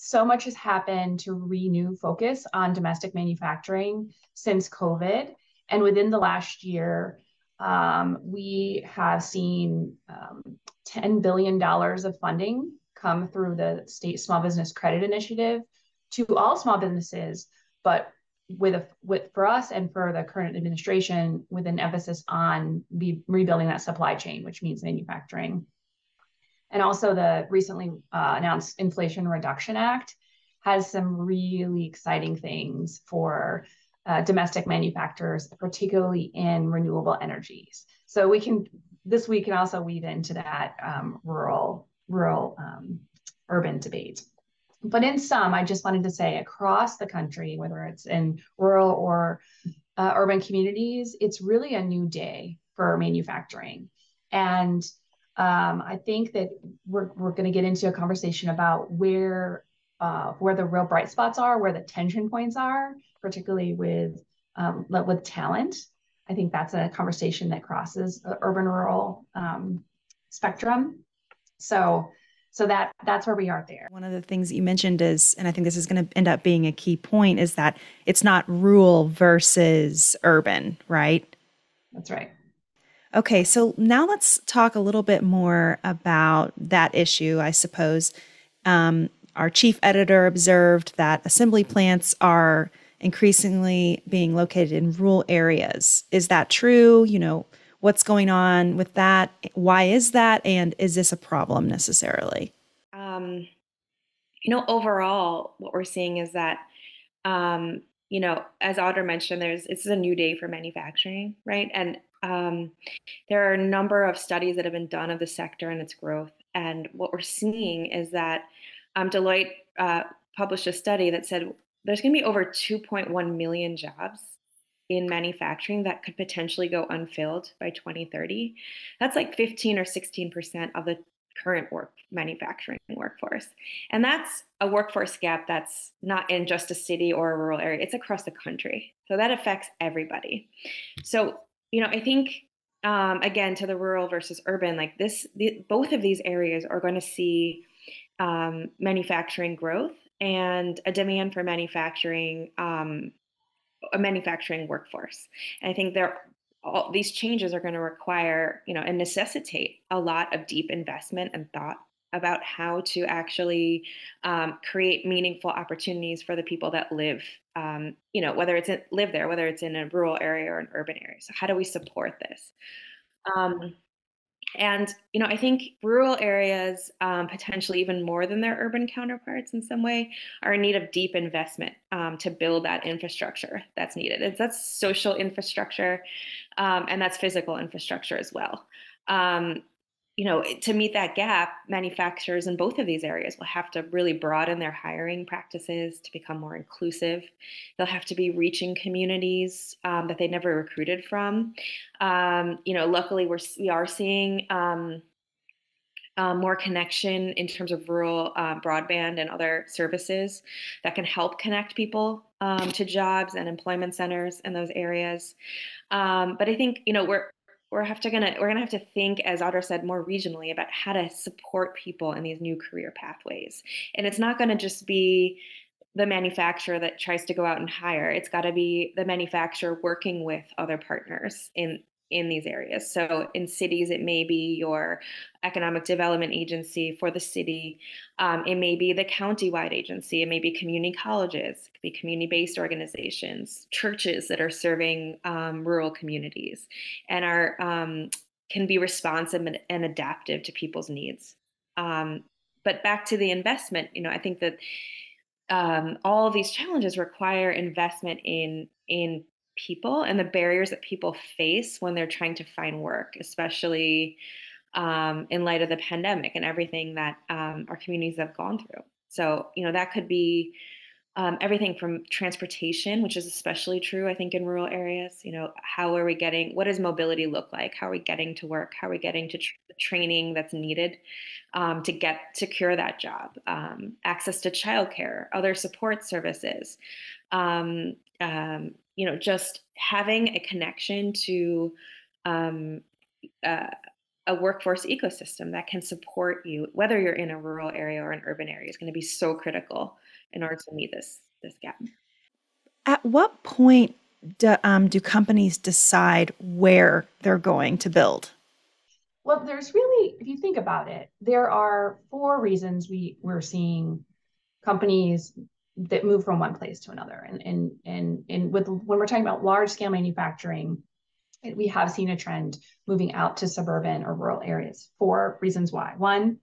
so much has happened to renew focus on domestic manufacturing since COVID. And within the last year, we have seen $10 billion of funding come through the state small business credit initiative to all small businesses, but with for us and for the current administration with an emphasis on rebuilding that supply chain, which means manufacturing. And also the recently announced Inflation Reduction Act has some really exciting things for domestic manufacturers, particularly in renewable energies. So we can also weave into that rural urban debate. But in sum, I just wanted to say across the country, whether it's in rural or urban communities, it's really a new day for manufacturing. And I think that we're going to get into a conversation about where the real bright spots are, where the tension points are, particularly with talent. I think that's a conversation that crosses the urban rural spectrum. So that's where we are there. One of the things that you mentioned is, and I think this is going to end up being a key point, is that it's not rural versus urban, right? That's right. Okay, so now let's talk a little bit more about that issue, I suppose. Our chief editor observed that assembly plants are increasingly being located in rural areas. Is that true? What's going on with that? Why is that? And is this a problem necessarily? Um, Overall, what we're seeing is that, as Audra mentioned, it's a new day for manufacturing, right? And there are a number of studies that have been done of the sector and its growth. And what we're seeing is that Deloitte published a study that said there's going to be over 2.1 million jobs in manufacturing that could potentially go unfilled by 2030. That's like 15 or 16% of the current manufacturing workforce. And that's a workforce gap that's not in just a city or a rural area, it's across the country. So that affects everybody. So, I think, again, to the rural versus urban, like both of these areas are going to see manufacturing growth and a demand for a manufacturing workforce. And I think all these changes are going to require, and necessitate a lot of deep investment and thought about how to actually create meaningful opportunities for the people that live, live there, whether it's in a rural area or an urban area. So how do we support this? And, I think rural areas, potentially even more than their urban counterparts in some way, are in need of deep investment to build that infrastructure that's needed. That's social infrastructure, and that's physical infrastructure as well. To meet that gap, manufacturers in both of these areas will have to really broaden their hiring practices to become more inclusive. They'll have to be reaching communities that they never recruited from. Luckily, we are seeing more connection in terms of rural broadband and other services that can help connect people to jobs and employment centers in those areas. But I think we're gonna have to think, as Audra said, more regionally about how to support people in these new career pathways. And it's not going to just be the manufacturer that tries to go out and hire. It's got to be the manufacturer working with other partners in these areas. So in cities, it may be your economic development agency for the city. It may be the county-wide agency. It may be community colleges. It could be community-based organizations, churches that are serving rural communities and are can be responsive and adaptive to people's needs. But back to the investment, I think that all of these challenges require investment in people and the barriers that people face when they're trying to find work, especially in light of the pandemic and everything that our communities have gone through. So, that could be everything from transportation, which is especially true, I think, in rural areas. What does mobility look like? How are we getting to work? How are we getting to the training that's needed to secure that job? Access to childcare, other support services. Just having a connection to um, uh, a workforce ecosystem that can support you, whether you're in a rural area or an urban area, is going to be so critical in order to meet this gap. At what point do companies decide where they're going to build? Well, there's really, if you think about it, there are four reasons we're seeing companies that move from one place to another. And with when we're talking about large scale manufacturing, we have seen a trend moving out to suburban or rural areas. Four reasons why. One,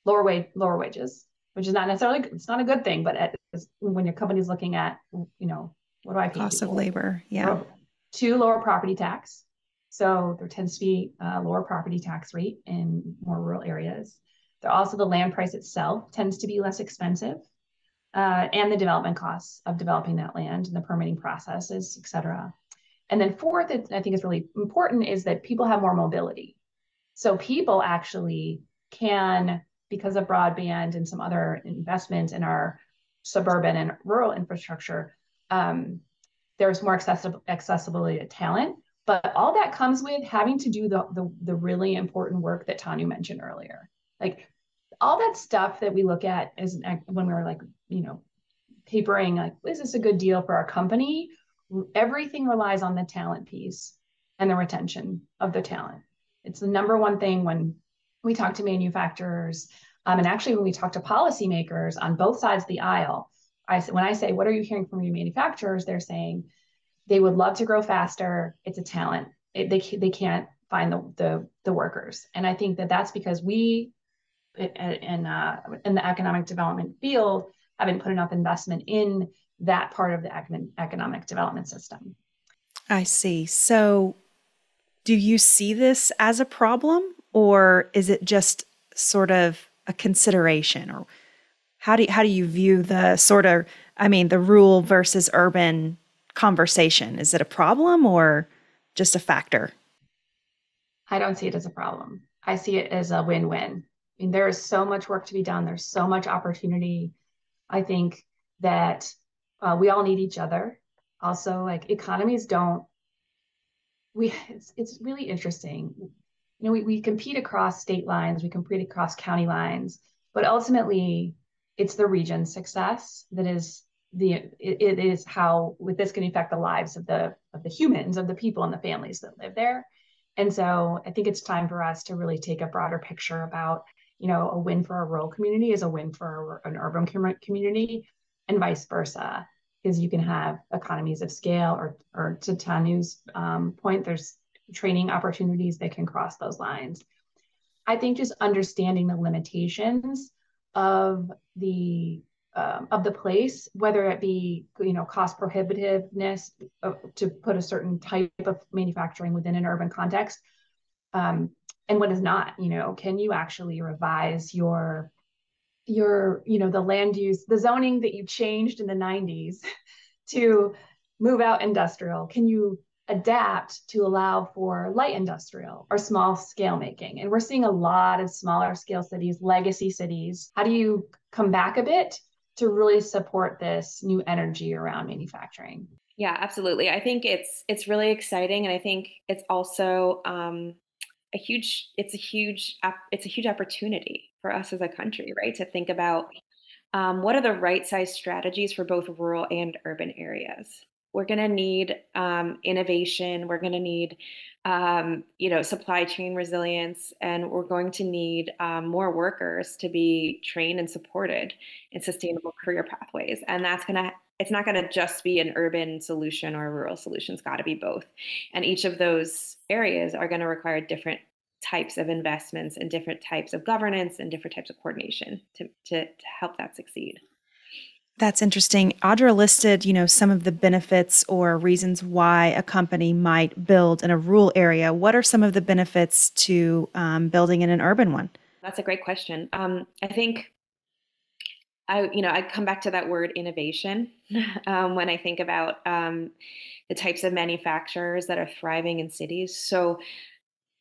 lower wages, which is not necessarily, it's not a good thing, but when your company's looking at, what do I pay Cost of people? labor. Yeah. Two, lower property tax. So there tends to be a lower property tax rate in more rural areas. There also, the land price itself tends to be less expensive, and the development costs of developing that land and the permitting processes, et cetera. And then fourth, I think is really important, is that people have more mobility. So people actually can, because of broadband and some other investments in our suburban and rural infrastructure, there's more accessibility to talent. But all that comes with having to do the really important work that Tanu mentioned earlier. Like all that stuff that we look at as when we were like, papering, like, is this a good deal for our company? Everything relies on the talent piece and the retention of the talent. It's the number one thing when we talk to manufacturers, and actually when we talk to policymakers on both sides of the aisle. When I say, what are you hearing from your manufacturers? They're saying they would love to grow faster. It's a talent. They can't find the workers. And I think that's because we in the economic development field haven't put enough investment in that part of the economic development system. I see. So do you see this as a problem, or is it just sort of a consideration? Or how do you view the the rural versus urban conversation? Is it a problem or just a factor? I don't see it as a problem. I see it as a win-win. I mean, there is so much work to be done. There's so much opportunity. I think that we all need each other. Also, like economies don't. It's really interesting. We compete across state lines, we compete across county lines, but ultimately, it's the region's success that is it is how with this can affect the lives of the humans, of the people and the families that live there. And so I think it's time for us to really take a broader picture about, a win for a rural community is a win for an urban community, and vice versa, because you can have economies of scale, or to Tanu's point, there's training opportunities that can cross those lines. I think just understanding the limitations of the place, whether it be cost prohibitiveness to put a certain type of manufacturing within an urban context, and what is not. Can you actually revise your the land use, the zoning that you changed in the 90s to move out industrial? Can you adapt to allow for light industrial or small scale making? And we're seeing a lot of smaller scale cities, legacy cities. How do you come back a bit to really support this new energy around manufacturing? Yeah, absolutely. I think it's really exciting, and I think it's also it's a huge opportunity for us as a country, right? To think about what are the right size strategies for both rural and urban areas. We're going to need innovation. We're going to need, supply chain resilience, and we're going to need more workers to be trained and supported in sustainable career pathways. And it's not going to just be an urban solution or a rural solution. It's got to be both. And each of those areas are going to require different types of investments and different types of governance and different types of coordination to help that succeed. That's interesting. Audra listed, some of the benefits or reasons why a company might build in a rural area. What are some of the benefits to building in an urban one? That's a great question. I think I come back to that word innovation when I think about the types of manufacturers that are thriving in cities. So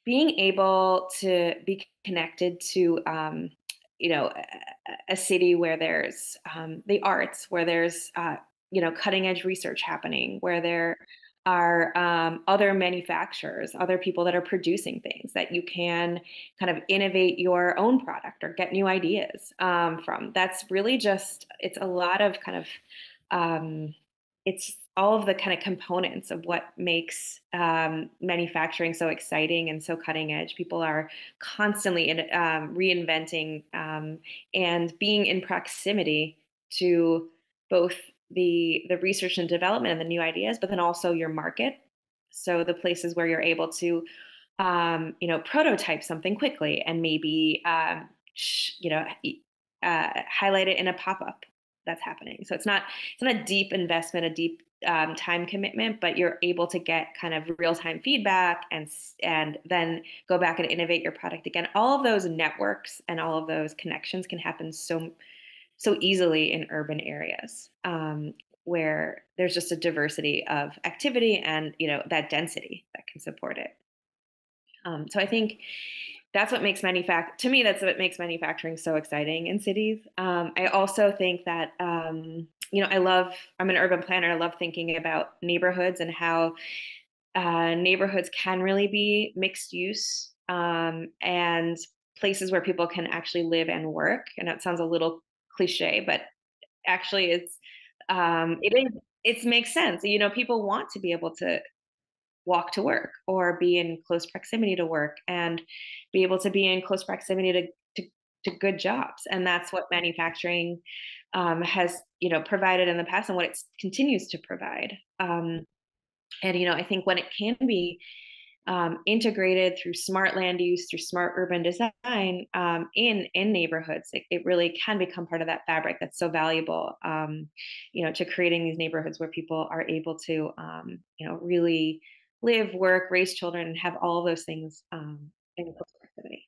being able to be connected to a city where there's the arts, where there's cutting edge research happening, where there are other manufacturers, other people that are producing things that you can kind of innovate your own product or get new ideas from. That's really just, it's a lot of kind of, um, it's all of the kind of components of what makes manufacturing so exciting and so cutting edge. People are constantly reinventing and being in proximity to both the research and development and the new ideas, but then also your market. So the places where you're able to, prototype something quickly and maybe, highlight it in a pop up that's happening. So it's not a deep investment, a deep time commitment, but you're able to get kind of real time feedback and then go back and innovate your product again. All of those networks and all of those connections can happen so easily in urban areas where there's just a diversity of activity and that density that can support it. So I think to me that's what makes manufacturing so exciting in cities. I also think that I'm an urban planner. I love thinking about neighborhoods and how neighborhoods can really be mixed use and places where people can actually live and work. And that sounds a little cliche, but actually it makes sense. People want to be able to walk to work or be in close proximity to work and be able to be in close proximity to good jobs. And that's what manufacturing has provided in the past and what it continues to provide. And I think when it can be integrated through smart land use, through smart urban design in neighborhoods, it really can become part of that fabric that's so valuable, to creating these neighborhoods where people are able to, really live, work, raise children, and have all of those things in close proximity.